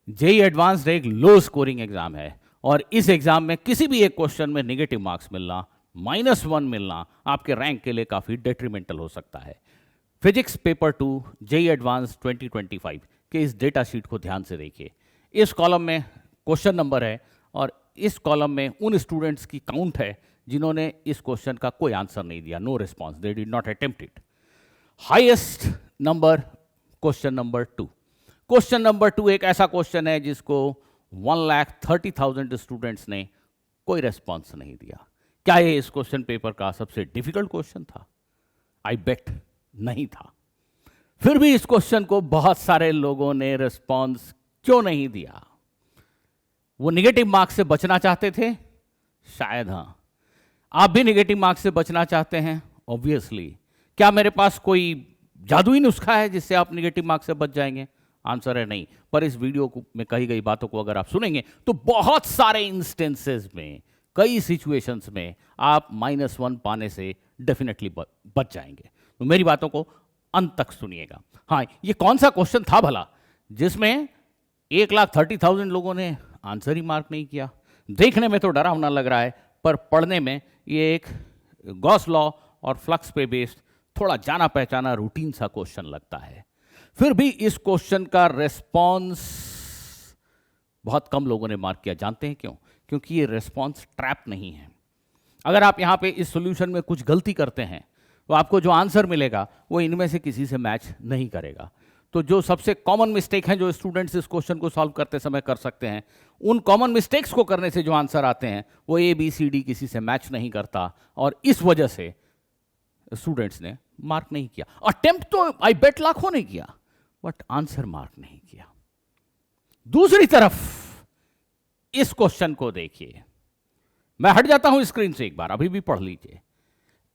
JEE advanced एक low scoring exam है और इस एग्जाम में किसी भी एक क्वेश्चन में नेगेटिव मार्क्स मिलना, -1 मिलना आपके रैंक के लिए काफ़ी डेट्रीमेंटल हो सकता है। फिजिक्स पेपर 2 जेई एडवांस 2025 के इस डेटा शीट को ध्यान से देखिए। इस कॉलम में क्वेश्चन नंबर है और इस कॉलम में उन स्टूडेंट्स की काउंट है जिन्होंने इस क्वेश्चन का कोई आंसर नहीं दिया, no response, they did not attempt it. Highest number question number 2। Question number 2 एक ऐसा क्वेश्चन है जिसको 1,30,000 स्टूडेंट्स ने कोई रेस्पॉन्स नहीं दिया। क्या ये इस क्वेश्चन पेपर का सबसे डिफिकल्ट क्वेश्चन था? आई बेट नहीं था। फिर भी इस क्वेश्चन को बहुत सारे लोगों ने रेस्पॉन्स क्यों नहीं दिया? वो नेगेटिव मार्क्स से बचना चाहते थे? शायद हाँ। आप भी नेगेटिव मार्क्स से बचना चाहते हैं? ऑब्वियसली। क्या मेरे पास कोई जादुई नुस्खा है जिससे आप नेगेटिव मार्क्स से बच जाएंगे? आंसर है नहीं। पर इस वीडियो में कही गई बातों को अगर आप सुनेंगे तो बहुत सारे इंस्टेंसेस में, कई सिचुएशंस में आप -1 पाने से डेफिनेटली बच जाएंगे। तो मेरी बातों को अंत तक सुनिएगा। हाँ, ये कौन सा क्वेश्चन था भला जिसमें 1,30,000 लोगों ने आंसर ही मार्क नहीं किया? देखने में तो डरावना लग रहा है, पर पढ़ने में ये एक गॉस लॉ और फ्लक्स पे बेस्ड थोड़ा जाना पहचाना रूटीन सा क्वेश्चन लगता है। फिर भी इस क्वेश्चन का रेस्पॉन्स बहुत कम लोगों ने मार्क किया। जानते हैं क्यों? क्योंकि ये रेस्पॉन्स ट्रैप नहीं है। अगर आप यहां पे इस सॉल्यूशन में कुछ गलती करते हैं तो आपको जो आंसर मिलेगा वो इनमें से किसी से मैच नहीं करेगा। तो जो सबसे कॉमन मिस्टेक हैं जो स्टूडेंट्स इस क्वेश्चन को सॉल्व करते समय कर सकते हैं, उन कॉमन मिस्टेक्स को करने से जो आंसर आते हैं वो ABCD किसी से मैच नहीं करता और इस वजह से स्टूडेंट्स ने मार्क नहीं किया। अटेम्प्ट तो आई बेट लाखों ने किया, बट आंसर मार्क नहीं किया। दूसरी तरफ इस क्वेश्चन को देखिए। मैं हट जाता हूं स्क्रीन से एक बार, अभी भी पढ़ लीजिए।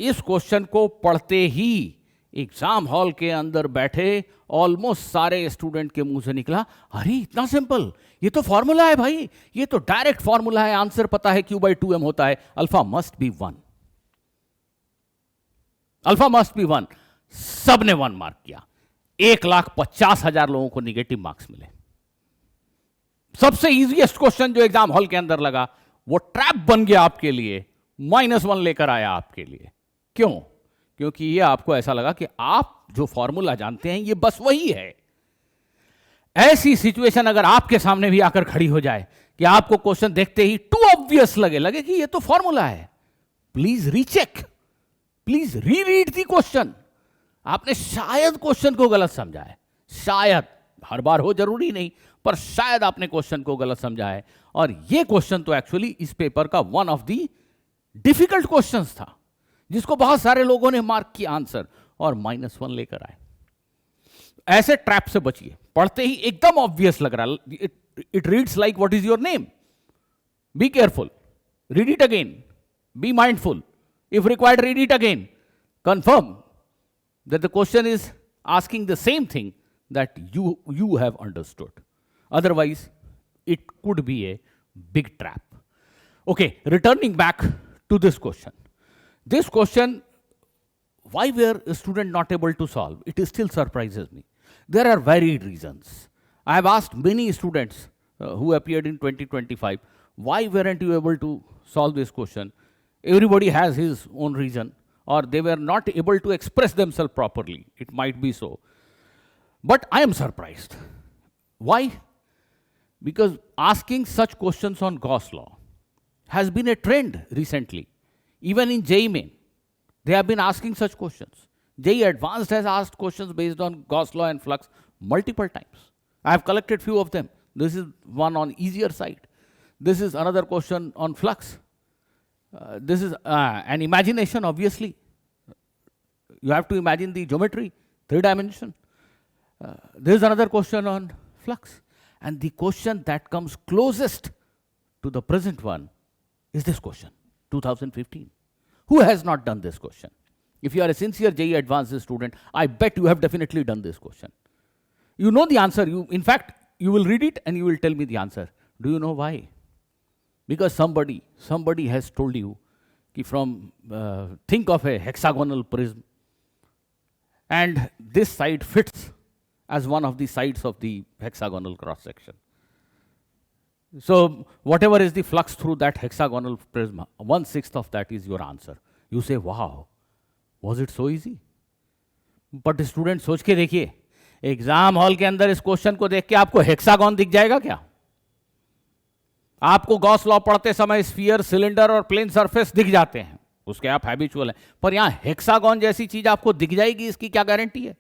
इस क्वेश्चन को पढ़ते ही एग्जाम हॉल के अंदर बैठे ऑलमोस्ट सारे स्टूडेंट के मुंह से निकला, अरे इतना सिंपल, ये तो फॉर्मूला है भाई, ये तो डायरेक्ट फॉर्मूला है, आंसर पता है Q/2M होता है, alpha must be 1, alpha must be 1। सबने 1 मार्क किया। 1,50,000 लोगों को निगेटिव मार्क्स मिले। सबसे इजीएस्ट क्वेश्चन जो एग्जाम हॉल के अंदर लगा वो ट्रैप बन गया आपके लिए, -1 लेकर आया आपके लिए। क्यों? क्योंकि ये आपको ऐसा लगा कि आप जो फॉर्मूला जानते हैं ये बस वही है। ऐसी सिचुएशन अगर आपके सामने भी आकर खड़ी हो जाए कि आपको क्वेश्चन देखते ही टू ऑब्वियस लगे कि ये तो फॉर्मूला है, please recheck, please reread the question. आपने शायद क्वेश्चन को गलत समझा है, शायद, हर बार हो जरूरी नहीं, पर शायद आपने क्वेश्चन को गलत समझा है। और यह क्वेश्चन तो एक्चुअली इस पेपर का one of the difficult questions था जिसको बहुत सारे लोगों ने मार्क किया आंसर और -1 लेकर आए। ऐसे ट्रैप से बचिए। पढ़ते ही एकदम ऑब्वियस लग रहा है, it reads like what is your name, be careful, read it again, be mindful, if required read it again, confirm that the question is asking the same thing that you have understood. Otherwise, it could be a big trap. Okay, returning back to this question. This question, why were a student not able to solve? It still surprises me. There are varied reasons. I have asked many students who appeared in 2025, why weren't you able to solve this question? Everybody has his own reason, or they were not able to express themselves properly. It might be so. But I am surprised. Why? Because asking such questions on Gauss law has been a trend recently. Even in JEE Main, they have been asking such questions. JEE Advanced has asked questions based on Gauss law and flux multiple times. I have collected few of them. This is one on easier side. This is another question on flux. This is an imagination, obviously. You have to imagine the geometry, 3 dimension. There is another question on flux. And the question that comes closest to the present one is this question, 2015. Who has not done this question? If you are a sincere JEE Advanced student, I bet you have definitely done this question. You know the answer. In fact, you will read it and you will tell me the answer. Do you know why? Because somebody has told you कि think of a hexagonal prism and this side fits as one of the sides of the hexagonal cross section. So whatever is the flux through that hexagonal prism, 1/6 of that is your answer. You say, wow, was it so easy? But student सोच के देखिए, exam hall के अंदर इस question को देख के आपको हेक्सागन दिख जाएगा क्या? आपको गॉस लॉ पढ़ते समय स्फीयर, सिलेंडर और प्लेन सरफेस दिख जाते हैं, उसके आप हैबिचुअल हैं, पर यहां हेक्सागन जैसी चीज आपको दिख जाएगी, इसकी क्या गारंटी है?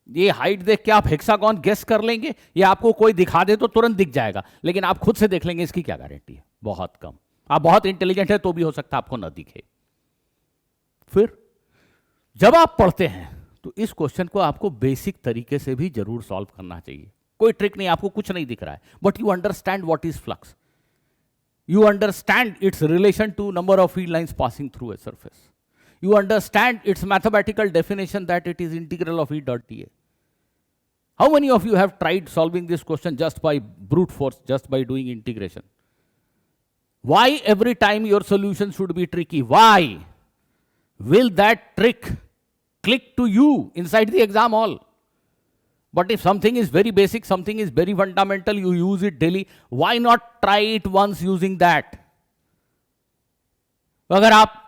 ये हाइट देख के आप हेक्सागन गेस कर लेंगे, या आपको कोई दिखा दे तो तुरंत दिख जाएगा, लेकिन आप खुद से देख लेंगे, इसकी क्या गारंटी है? बहुत कम। आप बहुत इंटेलिजेंट है तो भी हो सकता है आपको ना दिखे। फिर जब आप पढ़ते हैं तो इस क्वेश्चन को आपको बेसिक तरीके से भी जरूर सॉल्व करना चाहिए। कोई ट्रिक नहीं, आपको कुछ नहीं दिख रहा है, but you understand what is flux, you understand its relation to number of field lines passing through a surface, you understand its mathematical definition that it is integral of E dot dA. How many of you have tried solving this question just by brute force, just by doing integration? Why every time your solution should be tricky? Why? Will that trick click to you inside the exam hall? But if something is very basic, something is very fundamental, you use it daily, why not try it once using that? अगर आप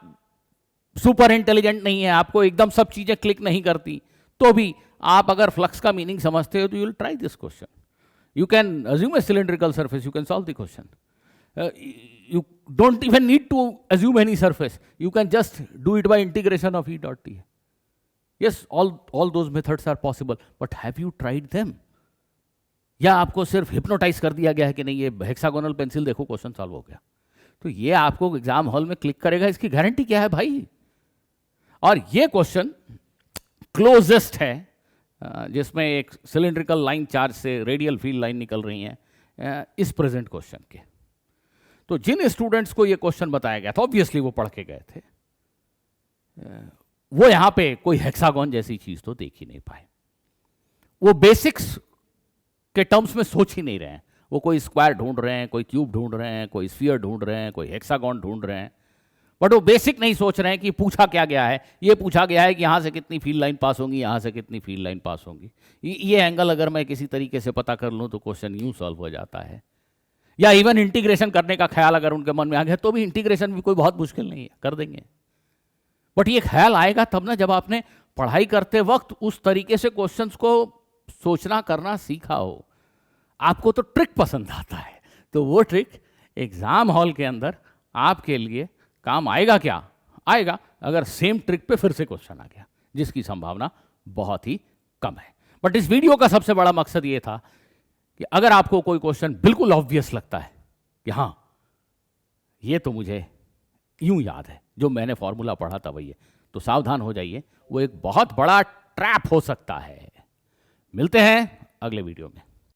super intelligent नहीं है, आपको एकदम सब चीजें click नहीं करती, तो भी आप अगर फ्लक्स का मीनिंग समझते हो तो you will try this question. You can assume A cylindrical surface, you can solve the question. You don't even need to assume any surface. You can just do it by integration of E dot dA. Yes, all those methods are possible, but have you tried them? या आपको सिर्फ hypnotise कर दिया गया है कि नहीं ये हेक्सागोनल पेंसिल देखो क्वेश्चन सॉल्व हो गया, तो ये आपको एग्जाम हॉल में क्लिक करेगा, इसकी गारंटी क्या है भाई? और ये क्वेश्चन क्लोजेस्ट है जिसमें एक सिलिंड्रिकल लाइन चार्ज से रेडियल फील्ड लाइन निकल रही है इस प्रेजेंट क्वेश्चन के. तो जिन स्टूडेंट्स को ये क्वेश्चन बताया गया था, ऑब्वियसली वो पढ़ के गए थे, वो यहां पे कोई हेक्सागन जैसी चीज तो देख ही नहीं पाए. वो बेसिक्स के टर्म्स में सोच ही नहीं रहे हैं. वो कोई स्क्वायर ढूंढ रहे हैं, कोई क्यूब ढूंढ रहे हैं, कोई स्फीयर ढूंढ रहे हैं, कोई हेक्सागन ढूंढ रहे हैं, बट वो बेसिक नहीं सोच रहे हैं कि पूछा क्या गया है. ये पूछा गया है कि यहां से कितनी फील्ड लाइन पास होंगी, यहां से कितनी फील्ड लाइन पास होंगी. ये एंगल अगर मैं किसी तरीके से पता कर लूं तो क्वेश्चन यूं सॉल्व हो जाता है. या इवन इंटीग्रेशन करने का ख्याल अगर उनके मन में आ गया तो भी इंटीग्रेशन भी कोई बहुत मुश्किल नहीं है, कर देंगे. बट ये ख्याल आएगा तब ना जब आपने पढ़ाई करते वक्त उस तरीके से क्वेश्चंस को सोचना करना सीखा हो. आपको तो ट्रिक पसंद आता है, तो वो ट्रिक एग्जाम हॉल के अंदर आपके लिए काम आएगा. क्या आएगा? अगर सेम ट्रिक पे फिर से क्वेश्चन आ गया, जिसकी संभावना बहुत ही कम है. बट इस वीडियो का सबसे बड़ा मकसद ये था कि अगर आपको कोई क्वेश्चन बिल्कुल ऑब्वियस लगता है कि हाँ ये तो मुझे यूं याद है, जो मैंने फॉर्मूला पढ़ा था वही है, तो सावधान हो जाइए, वो एक बहुत बड़ा ट्रैप हो सकता है. मिलते हैं अगले वीडियो में.